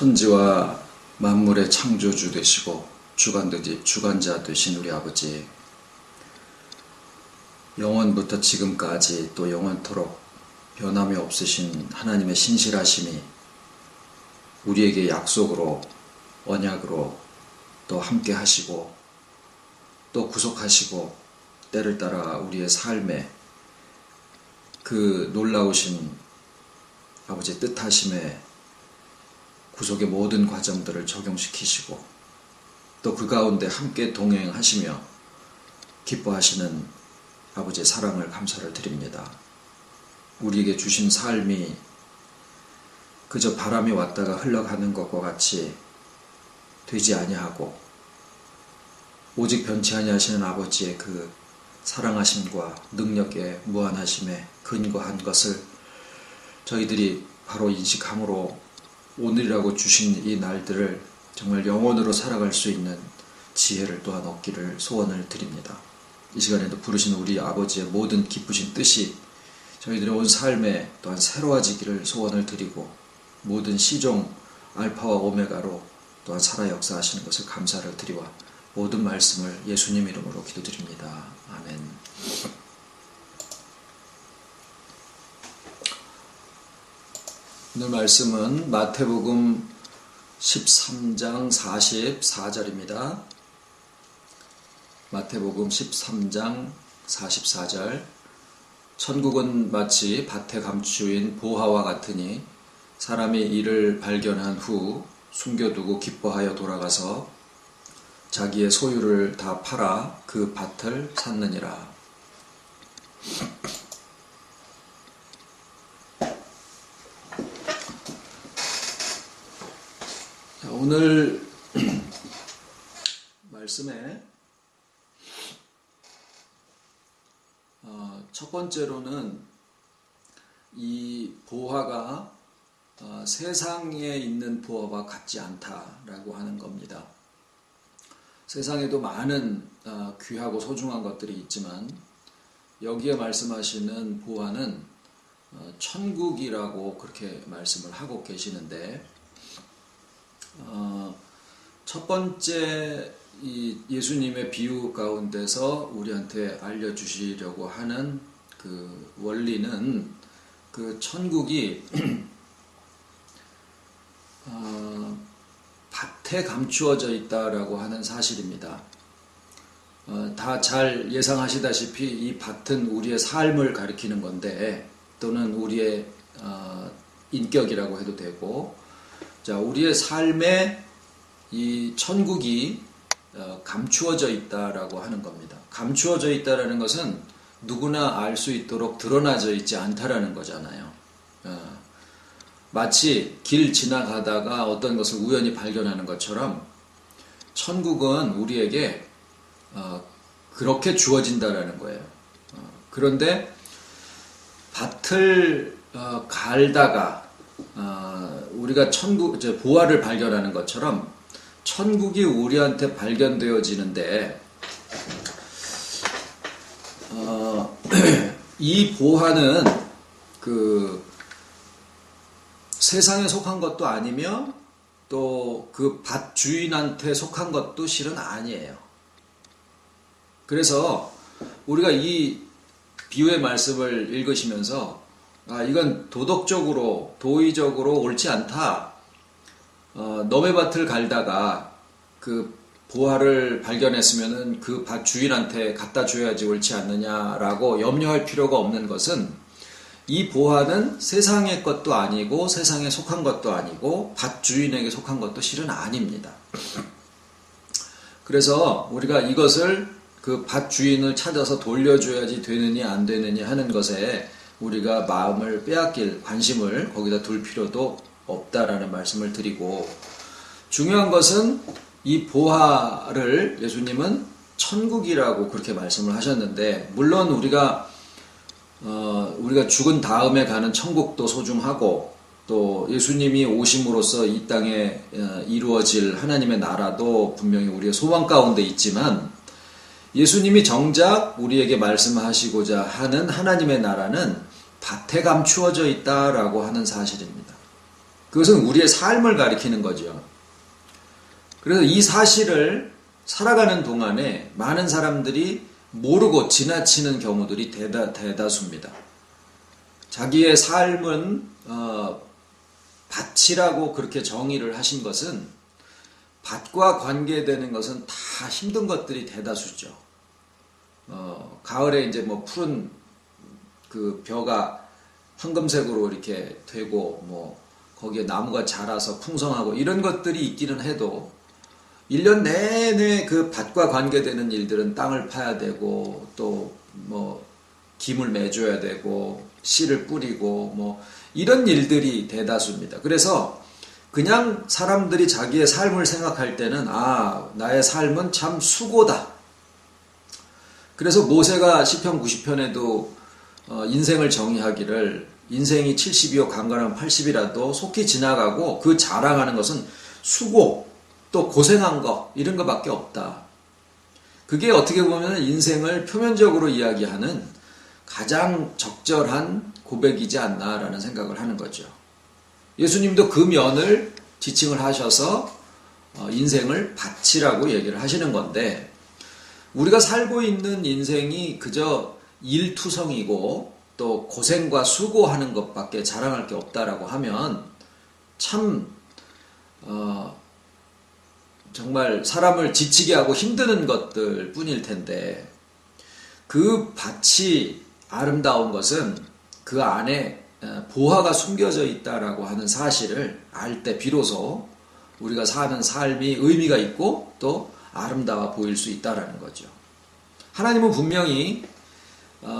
천지와 만물의 창조주 되시고 주관자 되신 우리 아버지, 영원부터 지금까지 또 영원토록 변함이 없으신 하나님의 신실하심이 우리에게 약속으로, 언약으로 또 함께 하시고 또 구속하시고 때를 따라 우리의 삶에 그 놀라우신 아버지의 뜻하심에 구속의 모든 과정들을 적용시키시고 또 그 가운데 함께 동행하시며 기뻐하시는 아버지의 사랑을 감사를 드립니다. 우리에게 주신 삶이 그저 바람이 왔다가 흘러가는 것과 같이 되지 아니하고 오직 변치 아니하시는 아버지의 그 사랑하심과 능력의 무한하심에 근거한 것을 저희들이 바로 인식함으로 오늘이라고 주신 이 날들을 정말 영원으로 살아갈 수 있는 지혜를 또한 얻기를 소원을 드립니다. 이 시간에도 부르신 우리 아버지의 모든 기쁘신 뜻이 저희들의 온 삶에 또한 새로워지기를 소원을 드리고 모든 시종 알파와 오메가로 또한 살아 역사하시는 것을 감사를 드리와 모든 말씀을 예수님 이름으로 기도드립니다. 아멘. 오늘 말씀은 마태복음 13장 44절입니다. 마태복음 13장 44절. 천국은 마치 밭에 감추인 보화와 같으니 사람이 이를 발견한 후 숨겨두고 기뻐하여 돌아가서 자기의 소유를 다 팔아 그 밭을 샀느니라. 오늘 말씀에 첫 번째로는 이 보화가 세상에 있는 보화와 같지 않다라고 하는 겁니다. 세상에도 많은 귀하고 소중한 것들이 있지만 여기에 말씀하시는 보화는 천국이라고 그렇게 말씀을 하고 계시는데 첫 번째 이 예수님의 비유 가운데서 우리한테 알려주시려고 하는 그 원리는 그 천국이 밭에 감추어져 있다라고 하는 사실입니다. 다 잘 예상하시다시피 이 밭은 우리의 삶을 가리키는 건데 또는 우리의 인격이라고 해도 되고 자, 우리의 삶에 이 천국이 감추어져 있다라고 하는 겁니다. 감추어져 있다라는 것은 누구나 알 수 있도록 드러나져 있지 않다라는 거잖아요. 마치 길 지나가다가 어떤 것을 우연히 발견하는 것처럼 천국은 우리에게 그렇게 주어진다라는 거예요. 그런데 밭을 갈다가 우리가 보화를 발견하는 것처럼 천국이 우리한테 발견되어지는데 이 보화는 그 세상에 속한 것도 아니며 또 그 밭 주인한테 속한 것도 실은 아니에요. 그래서 우리가 이 비유의 말씀을 읽으시면서 이건 도덕적으로, 도의적으로 옳지 않다. 너의 밭을 갈다가 그 보화를 발견했으면은 그 밭 주인한테 갖다 줘야지 옳지 않느냐라고 염려할 필요가 없는 것은 이 보화는 세상의 것도 아니고 세상에 속한 것도 아니고 밭 주인에게 속한 것도 실은 아닙니다. 그래서 우리가 이것을 그 밭 주인을 찾아서 돌려줘야지 되느냐 안 되느냐 하는 것에 우리가 마음을 빼앗길 관심을 거기다 둘 필요도 없다라는 말씀을 드리고 중요한 것은 이 보화를 예수님은 천국이라고 그렇게 말씀을 하셨는데 물론 우리가 죽은 다음에 가는 천국도 소중하고 또 예수님이 오심으로써 이 땅에 이루어질 하나님의 나라도 분명히 우리의 소망 가운데 있지만 예수님이 정작 우리에게 말씀하시고자 하는 하나님의 나라는 밭에 감추어져 있다라고 하는 사실입니다. 그것은 우리의 삶을 가리키는 거죠. 그래서 이 사실을 살아가는 동안에 많은 사람들이 모르고 지나치는 경우들이 대다수입니다. 자기의 삶은 밭이라고 그렇게 정의를 하신 것은 밭과 관계되는 것은 다 힘든 것들이 대다수죠. 가을에 이제 뭐 푸른 그 벼가 황금색으로 이렇게 되고 뭐 거기에 나무가 자라서 풍성하고 이런 것들이 있기는 해도 1년 내내 그 밭과 관계되는 일들은 땅을 파야 되고 또 뭐 김을 매줘야 되고 씨를 뿌리고 뭐 이런 일들이 대다수입니다. 그래서 그냥 사람들이 자기의 삶을 생각할 때는 나의 삶은 참 수고다. 그래서 모세가 시편 90편에도 인생을 정의하기를 인생이 70이요 강건하면 80이라도 속히 지나가고 그 자랑하는 것은 수고 또 고생한 거 이런 것밖에 없다. 그게 어떻게 보면 인생을 표면적으로 이야기하는 가장 적절한 고백이지 않나라는 생각을 하는 거죠. 예수님도 그 면을 지칭을 하셔서 인생을 밭이라고 얘기를 하시는 건데 우리가 살고 있는 인생이 그저 일투성이고 또 고생과 수고하는 것밖에 자랑할 게 없다라고 하면 참 정말 사람을 지치게 하고 힘드는 것들 뿐일 텐데 그 밭이 아름다운 것은 그 안에 보화가 숨겨져 있다라고 하는 사실을 알 때 비로소 우리가 사는 삶이 의미가 있고 또 아름다워 보일 수 있다라는 거죠. 하나님은 분명히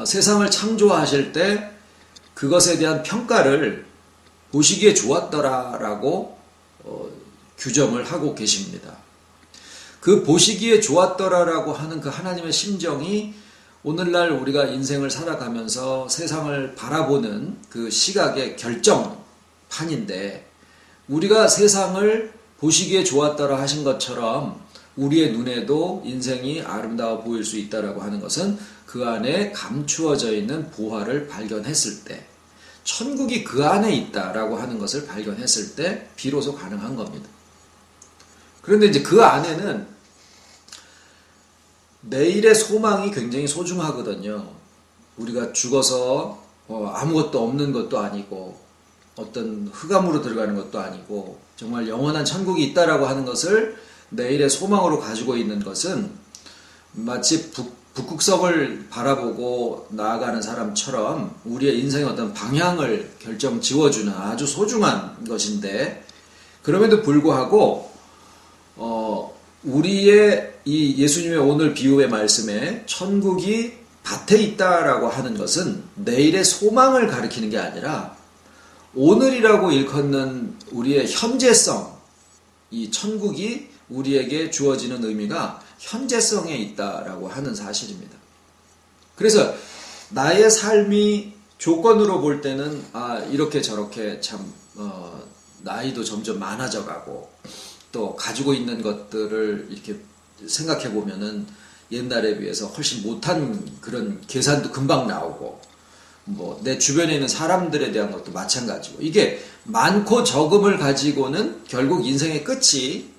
세상을 창조하실 때 그것에 대한 평가를 보시기에 좋았더라라고 규정을 하고 계십니다. 그 보시기에 좋았더라라고 하는 그 하나님의 심정이 오늘날 우리가 인생을 살아가면서 세상을 바라보는 그 시각의 결정판인데 우리가 세상을 보시기에 좋았더라 하신 것처럼 우리의 눈에도 인생이 아름다워 보일 수 있다라고 하는 것은 그 안에 감추어져 있는 보화를 발견했을 때 천국이 그 안에 있다라고 하는 것을 발견했을 때 비로소 가능한 겁니다. 그런데 이제 그 안에는 내일의 소망이 굉장히 소중하거든요. 우리가 죽어서 아무것도 없는 것도 아니고 어떤 흑암으로 들어가는 것도 아니고 정말 영원한 천국이 있다라고 하는 것을 내일의 소망으로 가지고 있는 것은 마치 북극성을 바라보고 나아가는 사람처럼 우리의 인생의 어떤 방향을 결정 지어주는 아주 소중한 것인데 그럼에도 불구하고 우리의 이 예수님의 오늘 비유의 말씀에 천국이 밭에 있다라고 하는 것은 내일의 소망을 가리키는 게 아니라 오늘이라고 일컫는 우리의 현재성, 이 천국이 우리에게 주어지는 의미가 현재성에 있다라고 하는 사실입니다. 그래서 나의 삶이 조건으로 볼 때는 이렇게 저렇게 참 나이도 점점 많아져 가고 또 가지고 있는 것들을 이렇게 생각해 보면은 옛날에 비해서 훨씬 못한 그런 계산도 금방 나오고 뭐 내 주변에 있는 사람들에 대한 것도 마찬가지고 이게 많고 적음을 가지고는 결국 인생의 끝이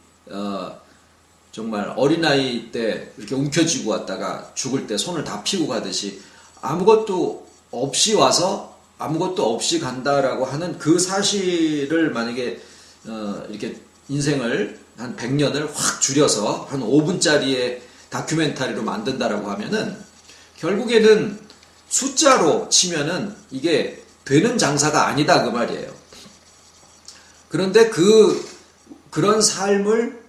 정말 어린아이 때 이렇게 움켜쥐고 왔다가 죽을 때 손을 다 피고 가듯이 아무것도 없이 와서 아무것도 없이 간다라고 하는 그 사실을 만약에 이렇게 인생을 한 100년을 확 줄여서 한 5분짜리의 다큐멘터리로 만든다라고 하면은 결국에는 숫자로 치면은 이게 되는 장사가 아니다 그 말이에요. 그런데 그런 삶을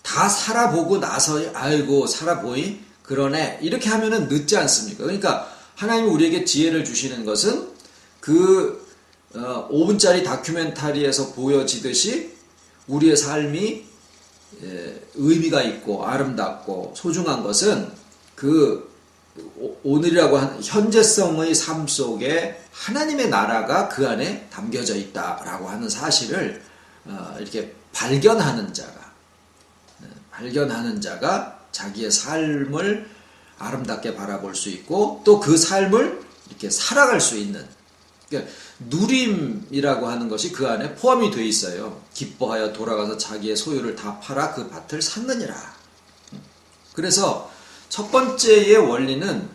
다 살아보고 나서 아이고 살아보이 그러네 이렇게 하면은 늦지 않습니까? 그러니까 하나님이 우리에게 지혜를 주시는 것은 그 5분짜리 다큐멘터리에서 보여지듯이 우리의 삶이 의미가 있고 아름답고 소중한 것은 그 오늘이라고 하는 현재성의 삶 속에 하나님의 나라가 그 안에 담겨져 있다라고 하는 사실을 이렇게 발견하는 자가 자기의 삶을 아름답게 바라볼 수 있고 또 그 삶을 이렇게 살아갈 수 있는 그러니까 누림이라고 하는 것이 그 안에 포함이 되어 있어요. 기뻐하여 돌아가서 자기의 소유를 다 팔아 그 밭을 샀느니라. 그래서 첫 번째의 원리는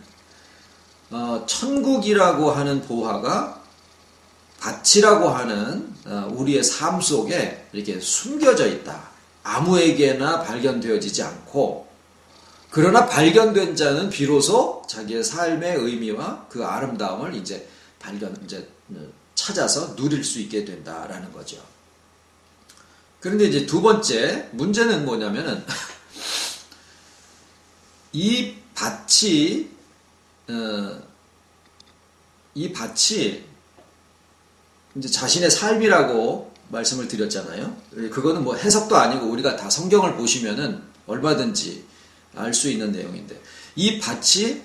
천국이라고 하는 보화가 밭이라고 하는 우리의 삶 속에 이렇게 숨겨져 있다. 아무에게나 발견되어지지 않고, 그러나 발견된 자는 비로소 자기의 삶의 의미와 그 아름다움을 이제 찾아서 누릴 수 있게 된다라는 거죠. 그런데 이제 두 번째 문제는 뭐냐면은 이 밭이 이제 자신의 삶이라고 말씀을 드렸잖아요. 그거는 뭐 해석도 아니고 우리가 다 성경을 보시면은 얼마든지 알 수 있는 내용인데, 이 밭이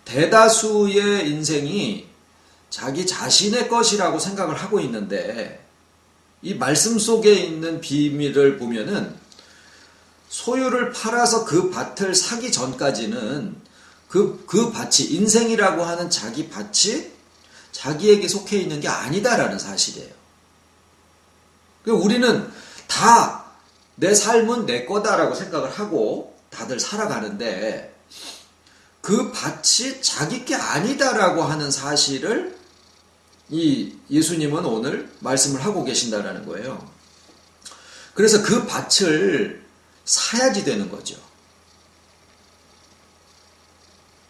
대다수의 인생이 자기 자신의 것이라고 생각을 하고 있는데, 이 말씀 속에 있는 비밀을 보면은 소유를 팔아서 그 밭을 사기 전까지는 그 밭이, 인생이라고 하는 자기 밭이 자기에게 속해 있는 게 아니다라는 사실이에요. 우리는 다 내 삶은 내 거다라고 생각을 하고 다들 살아가는데, 그 밭이 자기 게 아니다라고 하는 사실을 이 예수님은 오늘 말씀을 하고 계신다라는 거예요. 그래서 그 밭을 사야지 되는 거죠.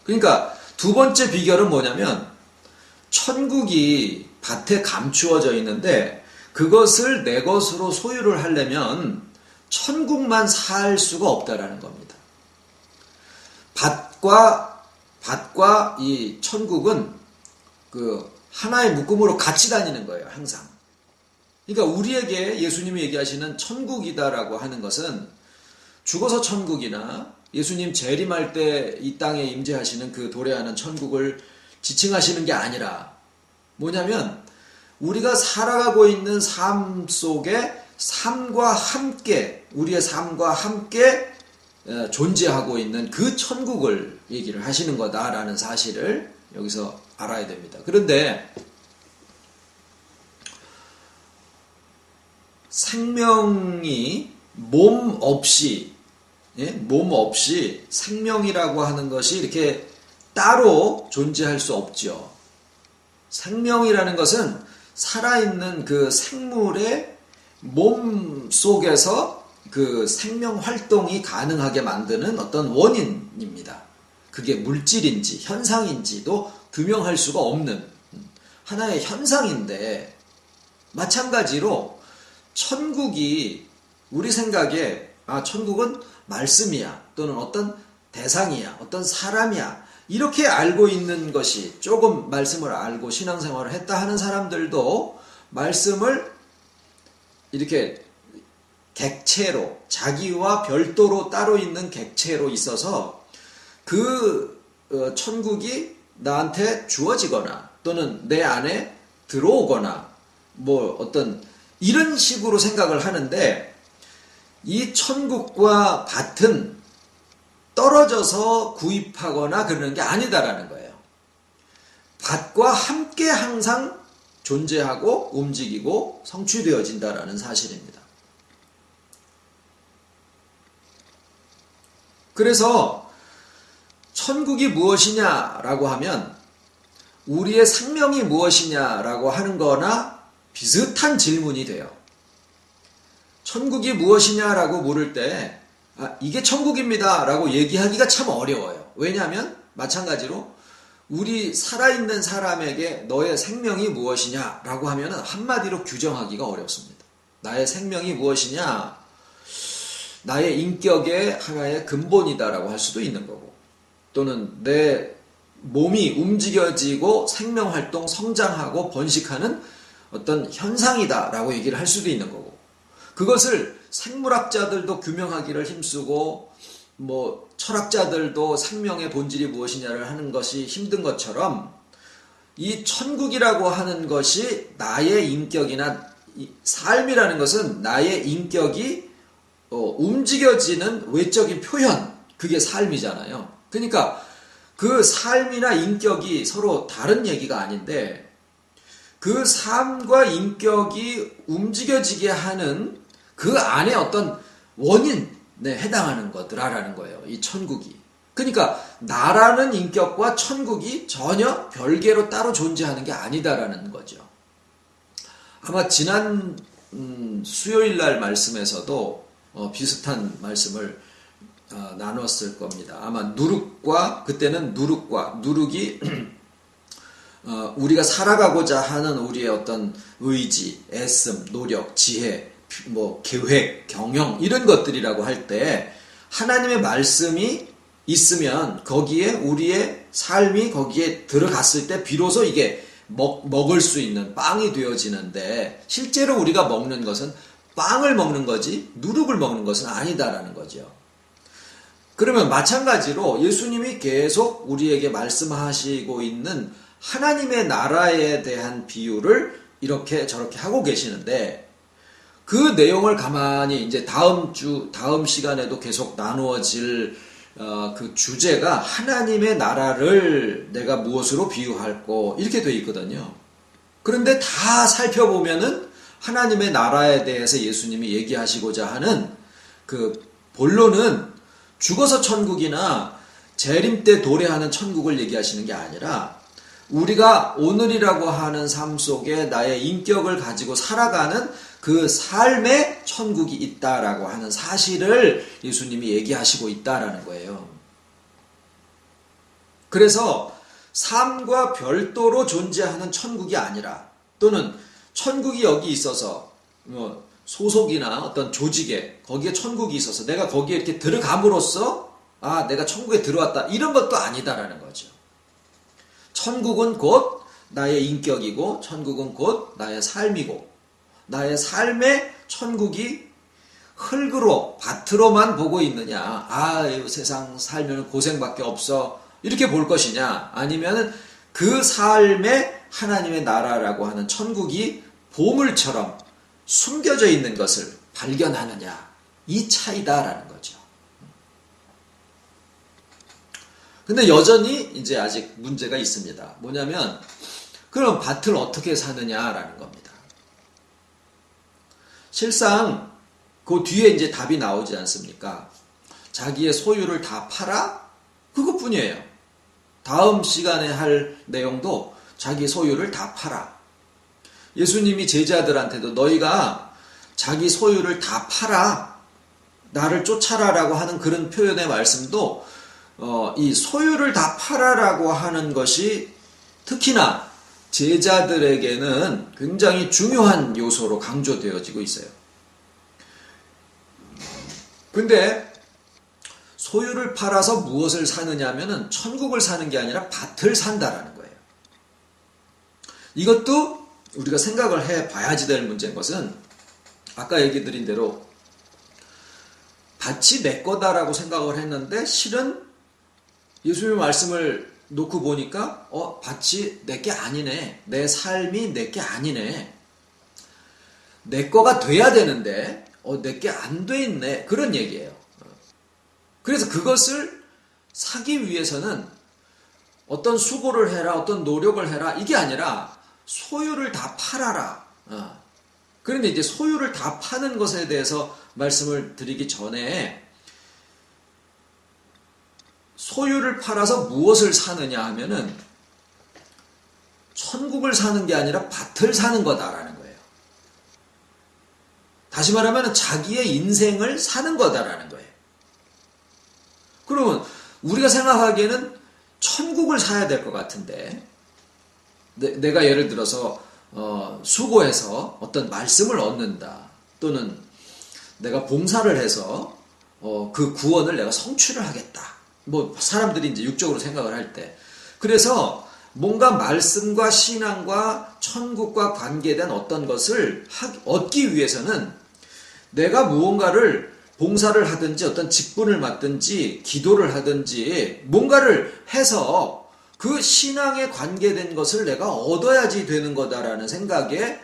그러니까 두 번째 비결은 뭐냐면, 천국이 밭에 감추어져 있는데 그것을 내 것으로 소유를 하려면 천국만 살 수가 없다라는 겁니다. 밭과 이 천국은 그 하나의 묶음으로 같이 다니는 거예요, 항상. 그러니까 우리에게 예수님이 얘기하시는 천국이다라고 하는 것은 죽어서 천국이나 예수님 재림할 때 이 땅에 임재하시는 그 도래하는 천국을 지칭하시는 게 아니라 뭐냐면, 우리가 살아가고 있는 삶 속에 삶과 함께, 우리의 삶과 함께 존재하고 있는 그 천국을 얘기를 하시는 거다라는 사실을 여기서 알아야 됩니다. 그런데 생명이 몸 없이 생명이라고 하는 것이 이렇게 따로 존재할 수 없죠. 생명이라는 것은 살아있는 그 생물의 몸 속에서 그 생명 활동이 가능하게 만드는 어떤 원인입니다. 그게 물질인지 현상인지도 규명할 수가 없는 하나의 현상인데, 마찬가지로 천국이 우리 생각에 천국은 말씀이야, 또는 어떤 대상이야, 어떤 사람이야, 이렇게 알고 있는 것이, 조금 말씀을 알고 신앙생활을 했다 하는 사람들도 말씀을 이렇게 객체로, 자기와 별도로 따로 있는 객체로 있어서 그 천국이 나한테 주어지거나 또는 내 안에 들어오거나 뭐 어떤 이런 식으로 생각을 하는데, 이 천국과 밭은 떨어져서 구입하거나 그러는 게 아니다라는 거예요. 밭과 함께 항상 존재하고 움직이고 성취되어진다라는 사실입니다. 그래서 천국이 무엇이냐라고 하면 우리의 생명이 무엇이냐라고 하는 거나 비슷한 질문이 돼요. 천국이 무엇이냐라고 물을 때 이게 천국입니다 라고 얘기하기가 참 어려워요. 왜냐하면 마찬가지로 우리 살아있는 사람에게 너의 생명이 무엇이냐라고 하면 한마디로 규정하기가 어렵습니다. 나의 생명이 무엇이냐, 나의 인격의 하나의 근본이다라고 할 수도 있는 거고, 또는 내 몸이 움직여지고 생명활동, 성장하고 번식하는 어떤 현상이다라고 얘기를 할 수도 있는 거고, 그것을 생물학자들도 규명하기를 힘쓰고 뭐 철학자들도 생명의 본질이 무엇이냐를 하는 것이 힘든 것처럼, 이 천국이라고 하는 것이 나의 인격이나 삶이라는 것은 나의 인격이 움직여지는 외적인 표현, 그게 삶이잖아요. 그러니까 그 삶이나 인격이 서로 다른 얘기가 아닌데, 그 삶과 인격이 움직여지게 하는 그 안에 어떤 원인에 해당하는 것들아라는 거예요. 이 천국이. 그러니까 나라는 인격과 천국이 전혀 별개로 따로 존재하는 게 아니다라는 거죠. 아마 지난 수요일 날 말씀에서도 비슷한 말씀을 나눴을 겁니다. 아마 그때는 누룩이 우리가 살아가고자 하는 우리의 어떤 의지, 애씀, 노력, 지혜, 계획, 경영 이런 것들이라고 할 때 하나님의 말씀이 있으면 거기에 우리의 삶이 거기에 들어갔을 때 비로소 이게 먹을 수 있는 빵이 되어지는데 실제로 우리가 먹는 것은 빵을 먹는 거지 누룩을 먹는 것은 아니다라는 거죠. 그러면 마찬가지로 예수님이 계속 우리에게 말씀하시고 있는 하나님의 나라에 대한 비유를 이렇게 저렇게 하고 계시는데 그 내용을 가만히 이제 다음 시간에도 계속 나누어질 그 주제가 하나님의 나라를 내가 무엇으로 비유할꼬 이렇게 돼 있거든요. 그런데 다 살펴보면은 하나님의 나라에 대해서 예수님이 얘기하시고자 하는 그 본론은 죽어서 천국이나 재림 때 도래하는 천국을 얘기하시는 게 아니라 우리가 오늘이라고 하는 삶 속에 나의 인격을 가지고 살아가는 그 삶에 천국이 있다라고 하는 사실을 예수님이 얘기하시고 있다라는 거예요. 그래서 삶과 별도로 존재하는 천국이 아니라 또는 천국이 여기 있어서 소속이나 어떤 조직에 거기에 천국이 있어서 내가 거기에 이렇게 들어감으로써 내가 천국에 들어왔다 이런 것도 아니다라는 거죠. 천국은 곧 나의 인격이고 천국은 곧 나의 삶이고 나의 삶의 천국이 흙으로 밭으로만 보고 있느냐 세상 살면 고생밖에 없어 이렇게 볼 것이냐 아니면 그 삶에 하나님의 나라라고 하는 천국이 보물처럼 숨겨져 있는 것을 발견하느냐 이 차이다라는 거죠. 근데 여전히 이제 아직 문제가 있습니다. 뭐냐면 그럼 밭을 어떻게 사느냐라는 겁니다. 실상 그 뒤에 이제 답이 나오지 않습니까? 자기의 소유를 다 팔아? 그것뿐이에요. 다음 시간에 할 내용도 자기 소유를 다 팔아. 예수님이 제자들한테도 너희가 자기 소유를 다 팔아 나를 쫓아라라고 하는 그런 표현의 말씀도 이 소유를 다 팔아라고 하는 것이 특히나 제자들에게는 굉장히 중요한 요소로 강조되어지고 있어요. 근데 소유를 팔아서 무엇을 사느냐 하면은 천국을 사는 게 아니라 밭을 산다라는 거예요. 이것도 우리가 생각을 해 봐야지 될 문제인 것은 아까 얘기 드린 대로 밭이 내 거다라고 생각을 했는데 실은 예수님의 말씀을 놓고 보니까 밭이 내 게 아니네. 내 삶이 내 게 아니네. 내 거가 돼야 되는데 내 게 안 돼 있네. 그런 얘기예요. 그래서 그것을 사기 위해서는 어떤 수고를 해라, 어떤 노력을 해라 이게 아니라 소유를 다 팔아라. 그런데 이제 소유를 다 파는 것에 대해서 말씀을 드리기 전에 소유를 팔아서 무엇을 사느냐 하면은 천국을 사는 게 아니라 밭을 사는 거다라는 거예요. 다시 말하면 자기의 인생을 사는 거다라는 거예요. 그러면 우리가 생각하기에는 천국을 사야 될 것 같은데 내가 예를 들어서 수고해서 어떤 말씀을 얻는다 또는 내가 봉사를 해서 그 구원을 내가 성취를 하겠다. 사람들이 이제 육적으로 생각을 할 때. 그래서 뭔가 말씀과 신앙과 천국과 관계된 어떤 것을 얻기 위해서는 내가 무언가를 봉사를 하든지 어떤 직분을 맡든지 기도를 하든지 뭔가를 해서 그 신앙에 관계된 것을 내가 얻어야지 되는 거다라는 생각에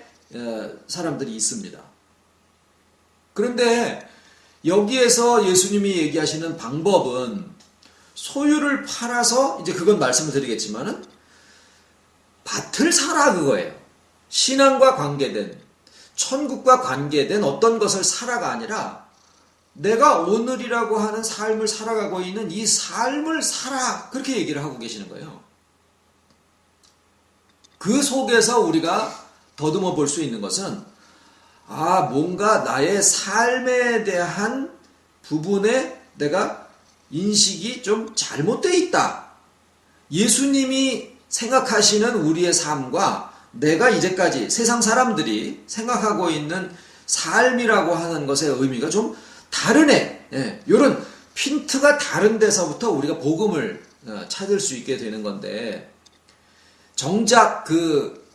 사람들이 있습니다. 그런데 여기에서 예수님이 얘기하시는 방법은 소유를 팔아서 이제 그건 말씀을 드리겠지만은 밭을 사라 그거예요. 신앙과 관계된, 천국과 관계된 어떤 것을 살아가 아니라 내가 오늘이라고 하는 삶을 살아가고 있는 이 삶을 살아, 그렇게 얘기를 하고 계시는 거예요. 그 속에서 우리가 더듬어 볼 수 있는 것은 뭔가 나의 삶에 대한 부분에 내가 인식이 좀 잘못되어 있다. 예수님이 생각하시는 우리의 삶과 내가 이제까지 세상 사람들이 생각하고 있는 삶이라고 하는 것의 의미가 좀 다르네. 이런 핀트가 다른 데서부터 우리가 복음을 찾을 수 있게 되는 건데, 정작 그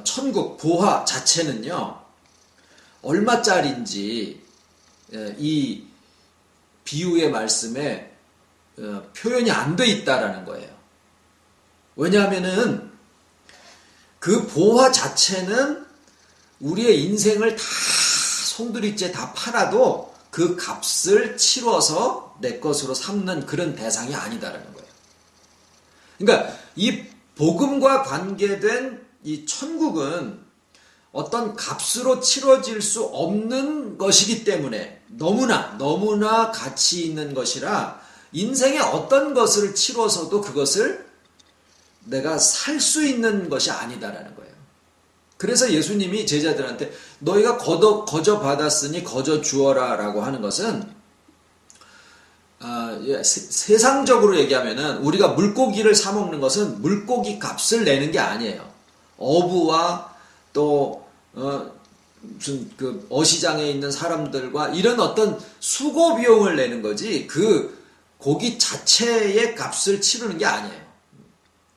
천국 보화 자체는요 얼마짜리인지 이 비유의 말씀에 표현이 안 돼 있다라는 거예요. 왜냐하면은 그 보화 자체는 우리의 인생을 다 송두리째 다 팔아도 그 값을 치러서 내 것으로 삼는 그런 대상이 아니다라는 거예요. 그러니까 이 복음과 관계된 이 천국은 어떤 값으로 치러질 수 없는 것이기 때문에 너무나 가치 있는 것이라 인생의 어떤 것을 치러서도 그것을 내가 살 수 있는 것이 아니다라는 거예요. 그래서 예수님이 제자들한테 너희가 거저 받았으니 거저 주어라 라고 하는 것은 세상적으로 얘기하면은 우리가 물고기를 사 먹는 것은 물고기 값을 내는 게 아니에요. 어부와 또 무슨 그 어시장에 있는 사람들과 이런 어떤 수고 비용을 내는 거지 그 고기 자체의 값을 치르는 게 아니에요.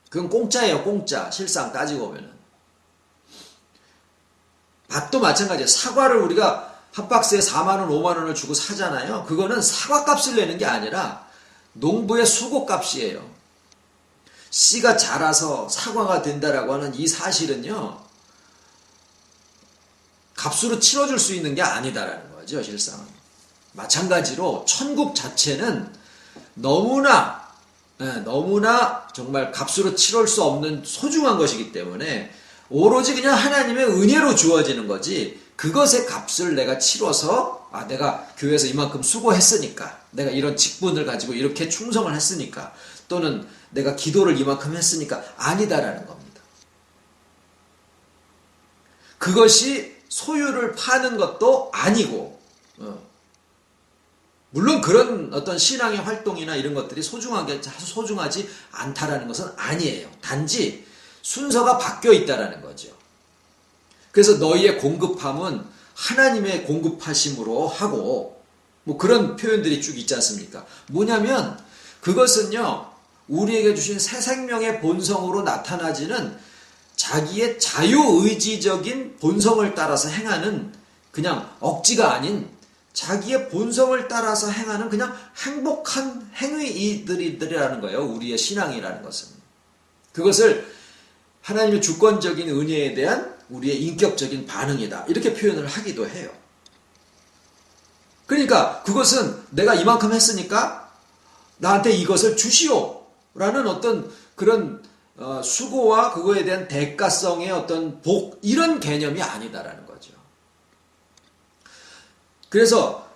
그건 공짜예요, 공짜. 실상 따지고 보면은. 밭도 마찬가지예요. 사과를 우리가 한 박스에 4만 원, 5만 원을 주고 사잖아요. 그거는 사과 값을 내는 게 아니라 농부의 수고 값이에요. 씨가 자라서 사과가 된다라고 하는 이 사실은요, 값으로 치러줄 수 있는 게 아니다라는 거죠, 실상은. 마찬가지로 천국 자체는 너무나 정말 값으로 치를 수 없는 소중한 것이기 때문에 오로지 그냥 하나님의 은혜로 주어지는 거지, 그것의 값을 내가 치러서 내가 교회에서 이만큼 수고했으니까, 내가 이런 직분을 가지고 이렇게 충성을 했으니까, 또는 내가 기도를 이만큼 했으니까 아니다라는 겁니다. 그것이 소유를 파는 것도 아니고, 물론 그런 어떤 신앙의 활동이나 이런 것들이 소중하지 않다라는 것은 아니에요. 단지 순서가 바뀌어 있다라는 거죠. 그래서 너희의 공급함은 하나님의 공급하심으로 하고, 뭐 그런 표현들이 쭉 있지 않습니까? 뭐냐면 그것은요, 우리에게 주신 새 생명의 본성으로 나타나지는 자기의 자유의지적인 본성을 따라서 행하는 그냥 억지가 아닌 자기의 본성을 따라서 행하는 그냥 행복한 행위들이라는 거예요. 우리의 신앙이라는 것은. 그것을 하나님의 주권적인 은혜에 대한 우리의 인격적인 반응이다, 이렇게 표현을 하기도 해요. 그러니까 그것은 내가 이만큼 했으니까 나한테 이것을 주시오 라는 어떤 그런 수고와 그거에 대한 대가성의 어떤 복, 이런 개념이 아니다라는 거죠. 그래서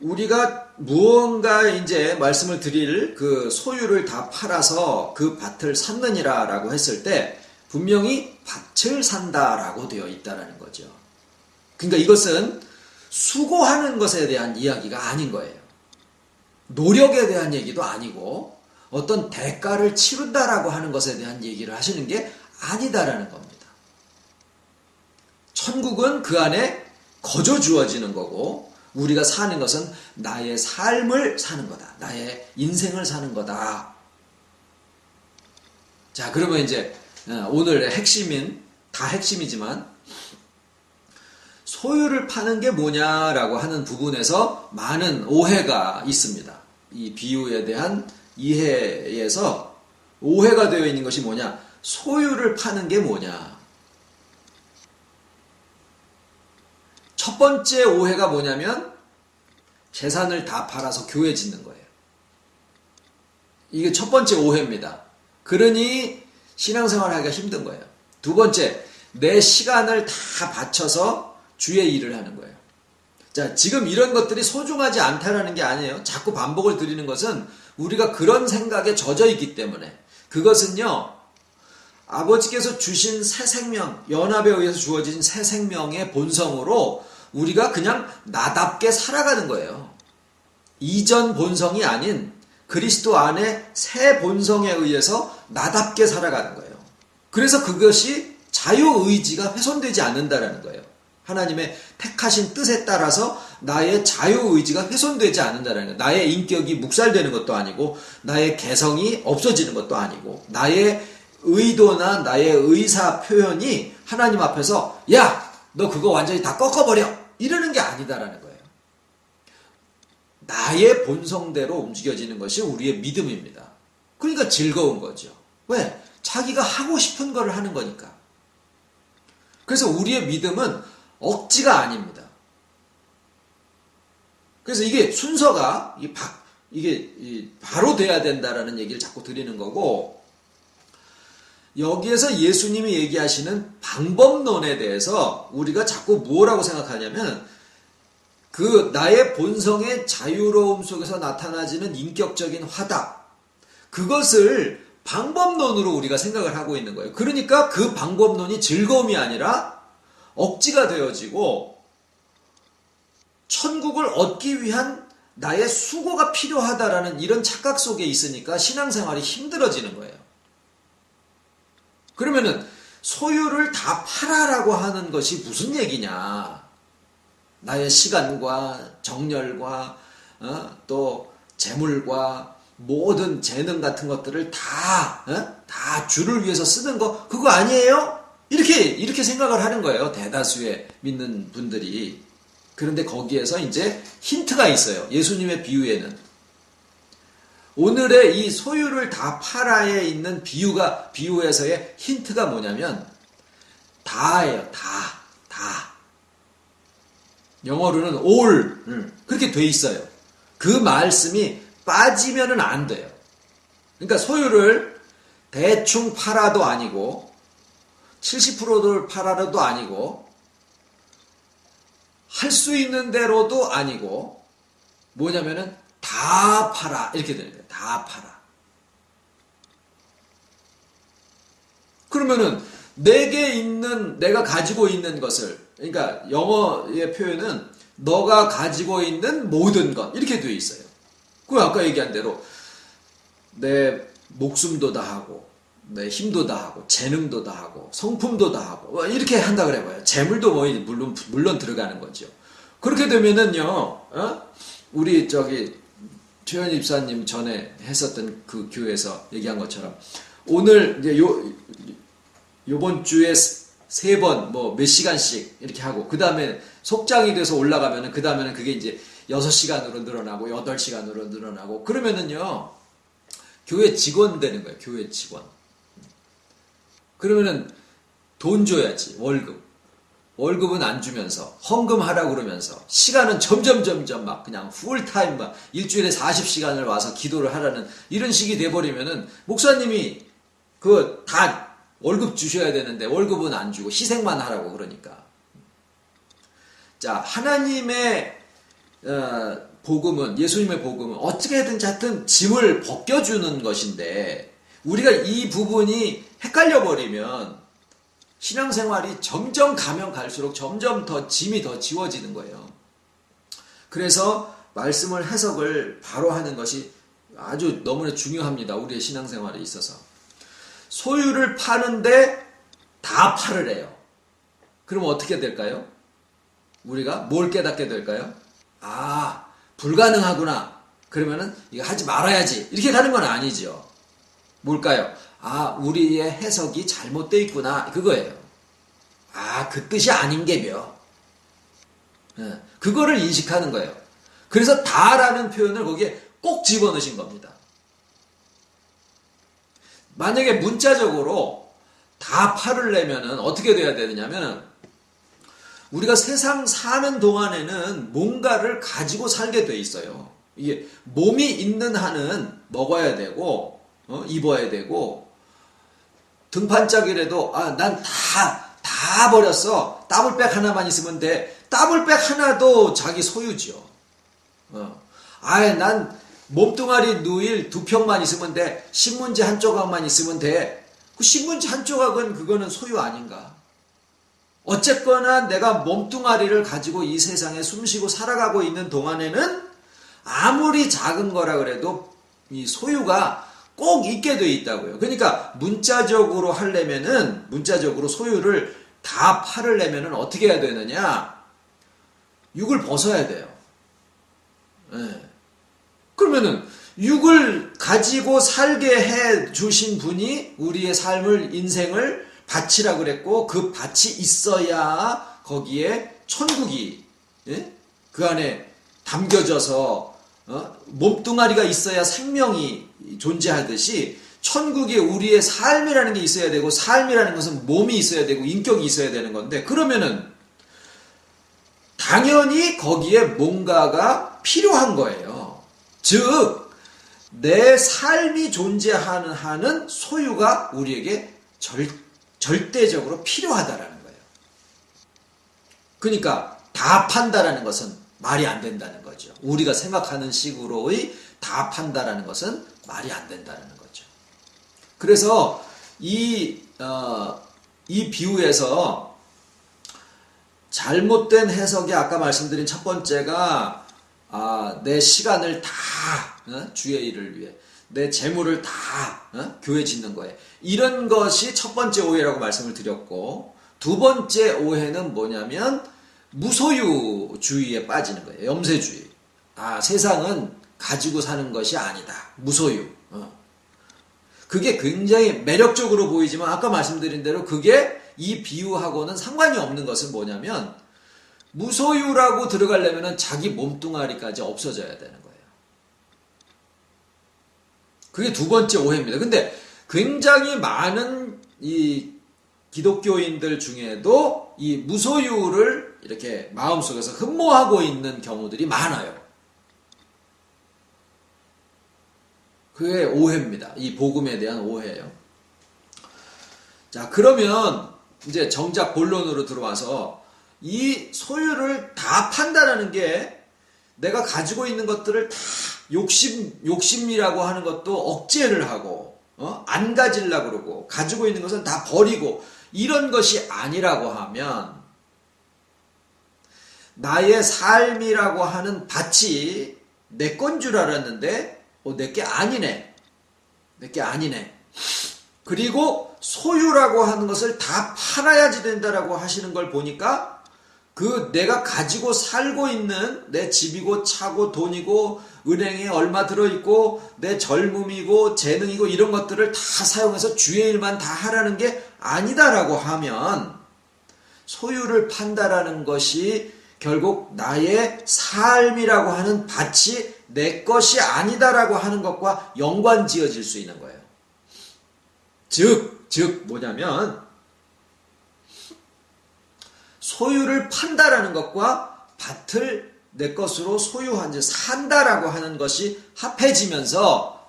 우리가 무언가 이제 말씀을 드릴 그 소유를 다 팔아서 그 밭을 샀느니라 라고 했을 때 분명히 밭을 산다라고 되어 있다라는 거죠. 그러니까 이것은 수고하는 것에 대한 이야기가 아닌 거예요. 노력에 대한 얘기도 아니고 어떤 대가를 치른다라고 하는 것에 대한 얘기를 하시는 게 아니다라는 겁니다. 천국은 그 안에 거저 주어지는 거고, 우리가 사는 것은 나의 삶을 사는 거다. 나의 인생을 사는 거다. 자, 그러면 이제 오늘의 핵심인, 다 핵심이지만 소유를 파는 게 뭐냐라고 하는 부분에서 많은 오해가 있습니다. 이 비유에 대한 이해에서 오해가 되어 있는 것이 뭐냐? 소유를 파는 게 뭐냐? 첫 번째 오해가 뭐냐면 재산을 다 팔아서 교회 짓는 거예요. 이게 첫 번째 오해입니다. 그러니 신앙생활 하기가 힘든 거예요. 두 번째, 내 시간을 다 바쳐서 주의 일을 하는 거예요. 자, 지금 이런 것들이 소중하지 않다라는 게 아니에요. 자꾸 반복을 드리는 것은 우리가 그런 생각에 젖어 있기 때문에. 그것은요, 아버지께서 주신 새 생명, 연합에 의해서 주어진 새 생명의 본성으로 우리가 그냥 나답게 살아가는 거예요. 이전 본성이 아닌 그리스도 안에 새 본성에 의해서 나답게 살아가는 거예요. 그래서 그것이 자유의지가 훼손되지 않는다라는 거예요. 하나님의 택하신 뜻에 따라서 나의 자유의지가 훼손되지 않는다는 거예요. 나의 인격이 묵살되는 것도 아니고 나의 개성이 없어지는 것도 아니고 나의 의도나 나의 의사 표현이 하나님 앞에서 야! 너 그거 완전히 다 꺾어버려! 이러는 게 아니다라는 거예요. 나의 본성대로 움직여지는 것이 우리의 믿음입니다. 그러니까 즐거운 거죠. 왜? 자기가 하고 싶은 거를 하는 거니까. 그래서 우리의 믿음은 억지가 아닙니다. 그래서 이게 순서가 이게 바로 돼야 된다라는 얘기를 자꾸 드리는 거고, 여기에서 예수님이 얘기하시는 방법론에 대해서 우리가 자꾸 뭐라고 생각하냐면 그 나의 본성의 자유로움 속에서 나타나지는 인격적인 화답, 그것을 방법론으로 우리가 생각을 하고 있는 거예요. 그러니까 그 방법론이 즐거움이 아니라 억지가 되어지고 천국을 얻기 위한 나의 수고가 필요하다라는 이런 착각 속에 있으니까 신앙생활이 힘들어지는 거예요. 그러면은 소유를 다 팔아라고 하는 것이 무슨 얘기냐? 나의 시간과 정열과 또 재물과 모든 재능 같은 것들을 다 주를 위해서 쓰는 거 그거 아니에요? 이렇게 생각을 하는 거예요. 대다수의 믿는 분들이. 그런데 거기에서 이제 힌트가 있어요. 예수님의 비유에는. 오늘의 이 소유를 다 팔아에 있는 비유에서의 힌트가 뭐냐면 다예요. 다. 영어로는 all 그렇게 돼 있어요. 그 말씀이 빠지면은 안 돼요. 그러니까 소유를 대충 팔아도 아니고 70%를 팔아도 아니고 할 수 있는 대로도 아니고 뭐냐면은 다 팔아 이렇게 되는 거예요. 다 팔아. 그러면은 내가 가지고 있는 것을, 그러니까 영어의 표현은 너가 가지고 있는 모든 것 이렇게 되어 있어요. 그 아까 얘기한 대로 내 목숨도 다 하고 내 힘도 다 하고 재능도 다 하고 성품도 다 하고 이렇게 한다 그래 봐요. 재물도 뭐 물론 들어가는 거죠. 그렇게 되면은요, 우리 최현 입사님 전에 했었던 그 교회에서 얘기한 것처럼 오늘 이제 요번 주에 3번 뭐 몇 시간씩 이렇게 하고 그 다음에 속장이 돼서 올라가면은 그 다음에는 그게 이제 6시간으로 늘어나고 8시간으로 늘어나고 그러면은요 교회 직원 되는 거예요. 교회 직원. 그러면은 돈 줘야지. 월급은 안 주면서 헌금하라고 그러면서 시간은 점점 막 그냥 풀타임 막 일주일에 40시간을 와서 기도를 하라는 이런 식이 돼버리면은 목사님이 그거 다 월급 주셔야 되는데 월급은 안 주고 희생만 하라고 그러니까. 자, 하나님의 복음은, 예수님의 복음은 어떻게든 하여튼 짐을 벗겨주는 것인데 우리가 이 부분이 헷갈려 버리면 신앙생활이 점점 가면 갈수록 점점 더 짐이 더 지워지는 거예요. 그래서 말씀을 해석을 바로 하는 것이 아주 너무나 중요합니다. 우리의 신앙생활에 있어서. 소유를 파는데 다 팔으래요. 그럼 어떻게 될까요? 우리가 뭘 깨닫게 될까요? 아, 불가능하구나. 그러면은 이거 하지 말아야지. 이렇게 가는 건 아니죠. 뭘까요? 아, 우리의 해석이 잘못되어 있구나. 그거예요. 아, 그 뜻이 아닌 게며. 그거를 인식하는 거예요. 그래서 다라는 표현을 거기에 꼭 집어넣으신 겁니다. 만약에 문자적으로 다 팔으려면은 어떻게 돼야 되느냐면 우리가 세상 사는 동안에는 뭔가를 가지고 살게 돼 있어요. 이게 몸이 있는 한은 먹어야 되고 입어야 되고 등판짝이라도 난 다 다 버렸어. 더블백 하나만 있으면 돼. 더블백 하나도 자기 소유죠. 난 몸뚱아리 누일 2평만 있으면 돼. 신문지 한 조각만 있으면 돼. 그 신문지 한 조각은 그거는 소유 아닌가? 어쨌거나 내가 몸뚱아리를 가지고 이 세상에 숨쉬고 살아가고 있는 동안에는 아무리 작은 거라 그래도 이 소유가 꼭 있게 돼 있다고요. 그러니까 문자적으로 소유를 다 팔으려면은 어떻게 해야 되느냐? 육을 벗어야 돼요. 그러면은 육을 가지고 살게 해 주신 분이 우리의 삶을, 인생을 밭이라 그랬고, 그 밭이 있어야 거기에 천국이 그 안에 담겨져서 몸뚱아리가 있어야 생명이 존재하듯이 천국에 우리의 삶이라는 게 있어야 되고, 삶이라는 것은 몸이 있어야 되고 인격이 있어야 되는 건데, 그러면은 당연히 거기에 뭔가가 필요한 거예요. 즉 내 삶이 존재하는 한은 소유가 우리에게 절대적으로 필요하다라는 거예요. 그러니까 다 판다라는 것은 말이 안 된다는 거죠. 우리가 생각하는 식으로의 다 판다라는 것은 말이 안 된다는 거죠. 그래서 이 비유에서 잘못된 해석이 아까 말씀드린 첫 번째가 내 시간을 다 주의 일을 위해, 내 재물을 다 교회 짓는 거예요. 이런 것이 첫 번째 오해라고 말씀을 드렸고, 두 번째 오해는 뭐냐면 무소유주의에 빠지는 거예요. 염세주의. 세상은 가지고 사는 것이 아니다. 무소유. 그게 굉장히 매력적으로 보이지만 아까 말씀드린 대로 그게 이 비유하고는 상관이 없는 것은 뭐냐면, 무소유라고 들어가려면 자기 몸뚱아리까지 없어져야 되는 거예요. 그게 두 번째 오해입니다. 근데 굉장히 많은 이 기독교인들 중에도 이 무소유를 이렇게 마음속에서 흠모하고 있는 경우들이 많아요. 그게 오해입니다. 이 복음에 대한 오해예요. 자, 그러면 이제 정작 본론으로 들어와서 이 소유를 다 판다라는 게 내가 가지고 있는 것들을 다 욕심이라고 하는 것도 억제를 하고, 안 가지려고 그러고, 가지고 있는 것은 다 버리고, 이런 것이 아니라고 하면, 나의 삶이라고 하는 밭이 내 건 줄 알았는데, 내게 아니네. 내게 아니네. 그리고 소유라고 하는 것을 다 팔아야지 된다라고 하시는 걸 보니까, 내가 가지고 살고 있는 내 집이고 차고 돈이고 은행에 얼마 들어있고 내 젊음이고 재능이고 이런 것들을 다 사용해서 주의 일만 다 하라는 게 아니다라고 하면, 소유를 판다라는 것이 결국 나의 삶이라고 하는 밭이 내 것이 아니다라고 하는 것과 연관지어질 수 있는 거예요. 즉 뭐냐면, 소유를 판다라는 것과 밭을 내 것으로 소유한 지 산다라고 하는 것이 합해지면서,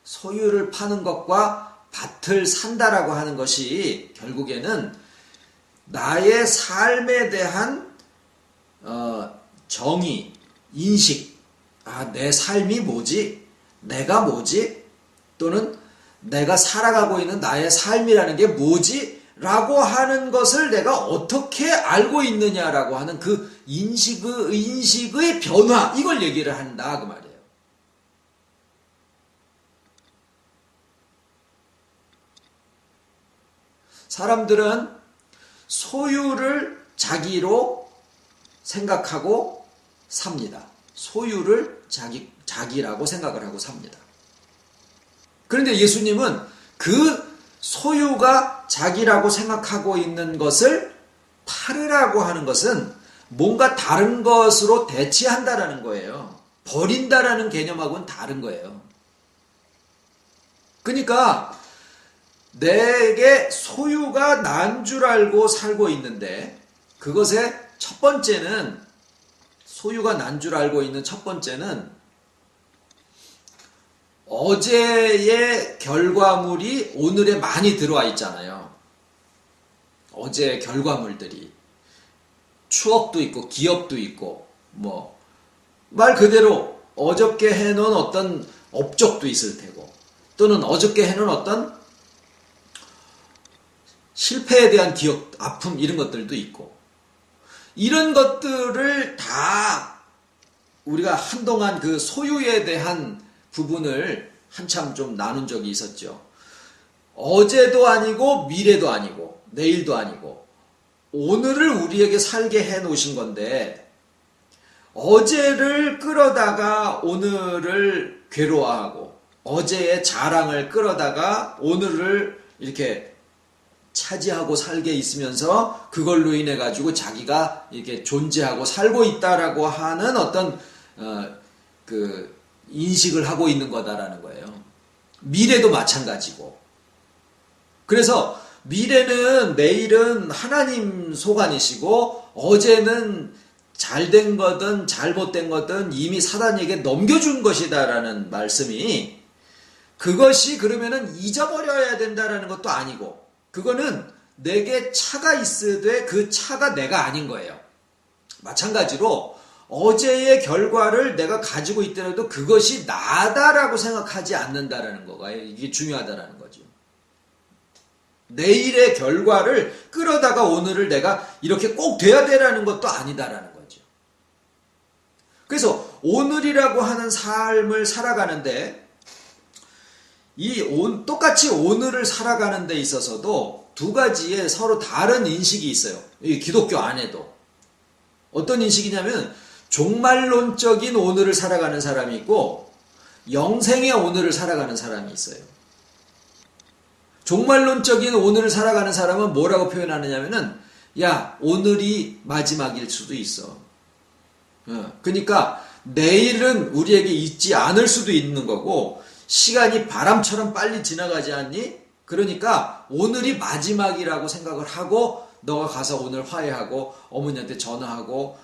소유를 파는 것과 밭을 산다라고 하는 것이 결국에는 나의 삶에 대한 정의, 인식, 내 삶이 뭐지? 내가 뭐지? 또는 내가 살아가고 있는 나의 삶이라는 게 뭐지? 라고 하는 것을 내가 어떻게 알고 있느냐라고 하는 그 인식의 변화, 이걸 얘기를 한다 그 말이에요. 사람들은 소유를 자기로 생각하고 삽니다. 소유를 자기라고 생각을 하고 삽니다. 그런데 예수님은 그 소유가 자기라고 생각하고 있는 것을 팔으라고 하는 것은 뭔가 다른 것으로 대체한다라는 거예요. 버린다라는 개념하고는 다른 거예요. 그러니까 내게 소유가 난 줄 알고 살고 있는데, 그것의 첫 번째는, 소유가 난 줄 알고 있는 첫 번째는 어제의 결과물이 오늘에 많이 들어와 있잖아요. 어제의 결과물들이 추억도 있고 기억도 있고 뭐 말 그대로 어저께 해놓은 어떤 업적도 있을 테고 또는 어저께 해놓은 어떤 실패에 대한 기억, 아픔 이런 것들도 있고 이런 것들을 다 우리가 한동안 그 소유에 대한 부분을 한참 좀 나눈 적이 있었죠. 어제도 아니고 미래도 아니고 내일도 아니고 오늘을 우리에게 살게 해 놓으신 건데 어제를 끌어다가 오늘을 괴로워하고 어제의 자랑을 끌어다가 오늘을 이렇게 차지하고 살게 있으면서 그걸로 인해 가지고 자기가 이렇게 존재하고 살고 있다라고 하는 어떤 그 인식을 하고 있는 거다라는 거예요. 미래도 마찬가지고. 그래서 미래는 내일은 하나님 소관이시고 어제는 잘된 거든 잘못된 거든 이미 사단에게 넘겨준 것이다라는 말씀이 그것이 그러면은 잊어버려야 된다라는 것도 아니고 그거는 내게 차가 있으되 그 차가 내가 아닌 거예요. 마찬가지로 어제의 결과를 내가 가지고 있더라도 그것이 나다라고 생각하지 않는다라는 거가 이게 중요하다라는 거죠. 내일의 결과를 끌어다가 오늘을 내가 이렇게 꼭 돼야 되라는 것도 아니다라는 거죠. 그래서 오늘이라고 하는 삶을 살아가는데 똑같이 오늘을 살아가는 데 있어서도 두 가지의 서로 다른 인식이 있어요. 이 기독교 안에도. 어떤 인식이냐면 종말론적인 오늘을 살아가는 사람이 있고 영생의 오늘을 살아가는 사람이 있어요. 종말론적인 오늘을 살아가는 사람은 뭐라고 표현하느냐면은 야 오늘이 마지막일 수도 있어. 그러니까 내일은 우리에게 있지 않을 수도 있는 거고 시간이 바람처럼 빨리 지나가지 않니? 그러니까 오늘이 마지막이라고 생각을 하고 너가 가서 오늘 화해하고 어머니한테 전화하고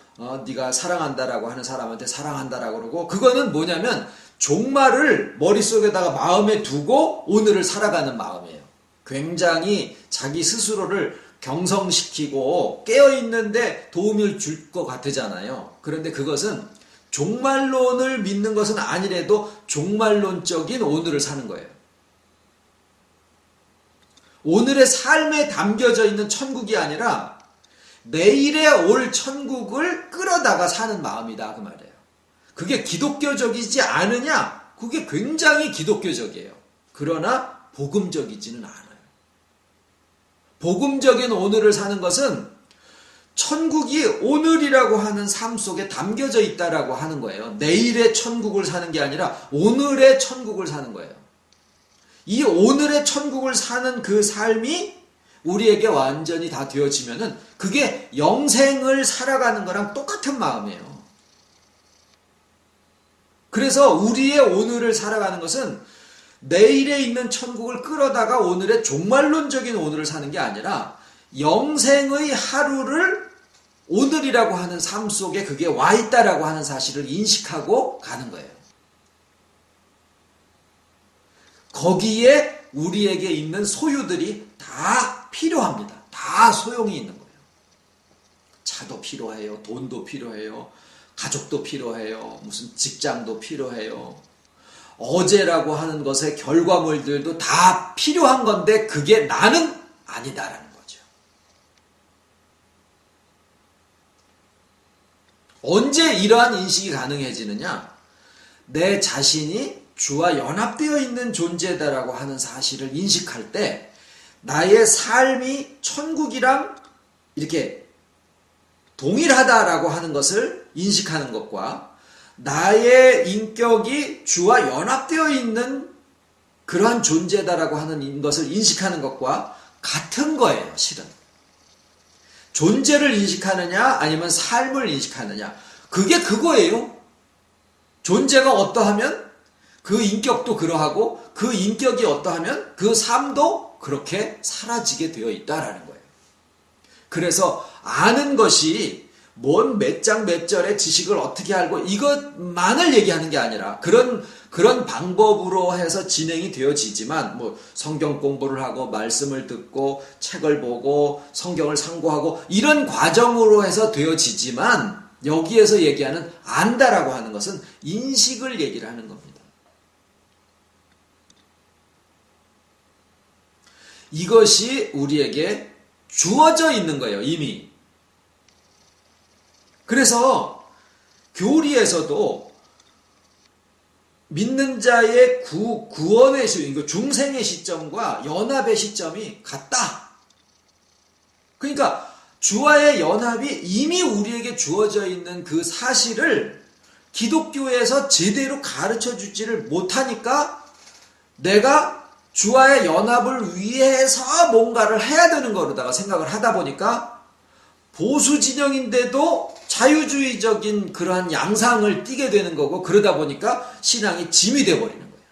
네가 사랑한다라고 하는 사람한테 사랑한다라고 그러고 그거는 뭐냐면 종말을 머릿속에다가 마음에 두고 오늘을 살아가는 마음이에요. 굉장히 자기 스스로를 경성시키고 깨어있는데 도움을 줄 것 같으잖아요. 그런데 그것은 종말론을 믿는 것은 아니래도 종말론적인 오늘을 사는 거예요. 오늘의 삶에 담겨져 있는 천국이 아니라 내일에 올 천국을 끌어다가 사는 마음이다 그 말이에요. 그게 기독교적이지 않으냐? 그게 굉장히 기독교적이에요. 그러나 복음적이지는 않아요. 복음적인 오늘을 사는 것은 천국이 오늘이라고 하는 삶 속에 담겨져 있다라고 하는 거예요. 내일의 천국을 사는 게 아니라 오늘의 천국을 사는 거예요. 이 오늘의 천국을 사는 그 삶이 우리에게 완전히 다 되어지면은 그게 영생을 살아가는 거랑 똑같은 마음이에요. 그래서 우리의 오늘을 살아가는 것은 내일에 있는 천국을 끌어다가 오늘의 종말론적인 오늘을 사는 게 아니라 영생의 하루를 오늘이라고 하는 삶 속에 그게 와 있다라고 하는 사실을 인식하고 가는 거예요. 거기에 우리에게 있는 소유들이 다 필요합니다. 다 소용이 있는 거예요. 차도 필요해요. 돈도 필요해요. 가족도 필요해요. 무슨 직장도 필요해요. 어제라고 하는 것의 결과물들도 다 필요한 건데 그게 나는 아니다라는 거죠. 언제 이러한 인식이 가능해지느냐? 내 자신이 주와 연합되어 있는 존재다라고 하는 사실을 인식할 때 나의 삶이 천국이랑 이렇게 동일하다라고 하는 것을 인식하는 것과 나의 인격이 주와 연합되어 있는 그러한 존재다라고 하는 것을 인식하는 것과 같은 거예요, 실은. 존재를 인식하느냐 아니면 삶을 인식하느냐 그게 그거예요. 존재가 어떠하면 그 인격도 그러하고 그 인격이 어떠하면 그 삶도 그렇게 사라지게 되어 있다라는 거예요. 그래서 아는 것이 뭔 몇 장 몇 절의 지식을 어떻게 알고 이것만을 얘기하는 게 아니라 그런 방법으로 해서 진행이 되어지지만 뭐 성경 공부를 하고 말씀을 듣고 책을 보고 성경을 상고하고 이런 과정으로 해서 되어지지만 여기에서 얘기하는 안다라고 하는 것은 인식을 얘기를 하는 겁니다. 이것이 우리에게 주어져 있는 거예요, 이미. 그래서 교리에서도 믿는 자의 구원의 시점, 중생의 시점과 연합의 시점이 같다. 그러니까 주와의 연합이 이미 우리에게 주어져 있는 그 사실을 기독교에서 제대로 가르쳐 주지를 못하니까 내가 주와의 연합을 위해서 뭔가를 해야 되는 거로다가 생각을 하다 보니까 보수 진영인데도 자유주의적인 그러한 양상을 띠게 되는 거고 그러다 보니까 신앙이 짐이 되어버리는 거예요.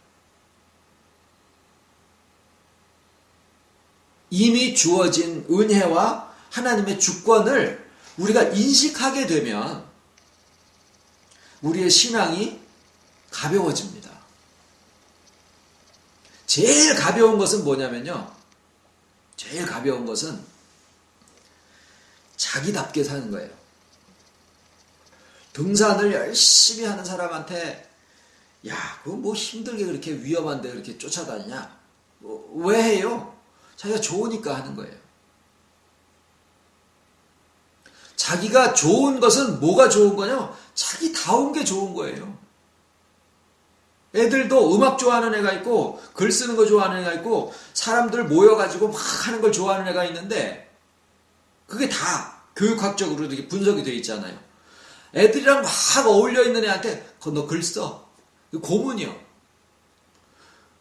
이미 주어진 은혜와 하나님의 주권을 우리가 인식하게 되면 우리의 신앙이 가벼워집니다. 제일 가벼운 것은 뭐냐면요. 제일 가벼운 것은 자기답게 사는 거예요. 등산을 열심히 하는 사람한테 야, 그거 뭐 힘들게 그렇게 위험한데 그렇게 쫓아다니냐? 왜 해요? 자기가 좋으니까 하는 거예요. 자기가 좋은 것은 뭐가 좋은 거냐? 자기다운 게 좋은 거예요. 애들도 음악 좋아하는 애가 있고 글 쓰는 거 좋아하는 애가 있고 사람들 모여가지고 막 하는 걸 좋아하는 애가 있는데 그게 다 교육학적으로 이렇게 분석이 되어 있잖아요. 애들이랑 막 어울려 있는 애한테 너 글 써. 고문이요.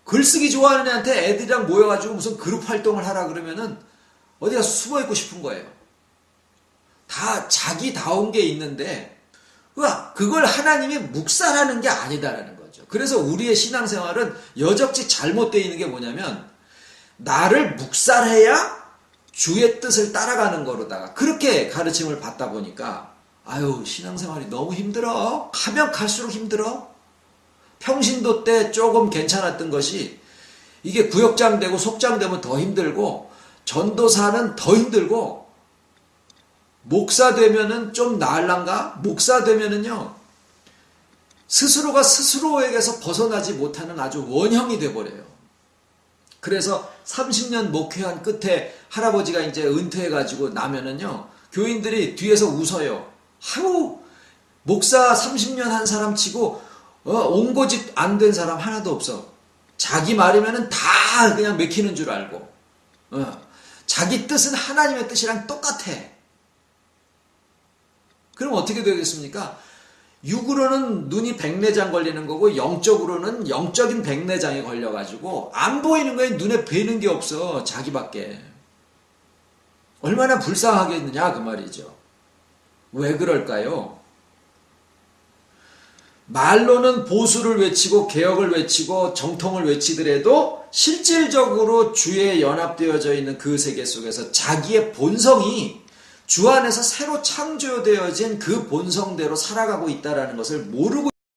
글쓰기 좋아하는 애한테 애들이랑 모여가지고 무슨 그룹 활동을 하라 그러면은 어디가 숨어 있고 싶은 거예요. 다 자기다운 게 있는데 그걸 하나님이 묵살하는 게 아니다라는 거죠. 그래서 우리의 신앙생활은 여적지 잘못되어 있는 게 뭐냐면 나를 묵살해야 주의 뜻을 따라가는 거로다가 그렇게 가르침을 받다 보니까 아유 신앙생활이 너무 힘들어. 가면 갈수록 힘들어. 평신도 때 조금 괜찮았던 것이 이게 구역장 되고 속장 되면 더 힘들고 전도사는 더 힘들고 목사 되면은 좀 나을란가? 목사 되면은요 스스로가 스스로에게서 벗어나지 못하는 아주 원형이 돼버려요. 그래서 30년 목회한 끝에 할아버지가 이제 은퇴해가지고 나면은요 교인들이 뒤에서 웃어요. 아유 목사 30년 한 사람 치고 옹고집 안 된 사람 하나도 없어. 자기 말이면은 다 그냥 맥히는 줄 알고 자기 뜻은 하나님의 뜻이랑 똑같아. 그럼 어떻게 되겠습니까? 육으로는 눈이 백내장 걸리는 거고 영적으로는 영적인 백내장이 걸려가지고 안 보이는 거에 눈에 뵈는 게 없어. 자기밖에. 얼마나 불쌍하겠느냐 그 말이죠. 왜 그럴까요? 말로는 보수를 외치고 개혁을 외치고 정통을 외치더라도 실질적으로 주에 연합되어져 있는 그 세계 속에서 자기의 본성이 주 안에서 새로 창조되어진 그 본성대로 살아가고 있다는 것을 모르고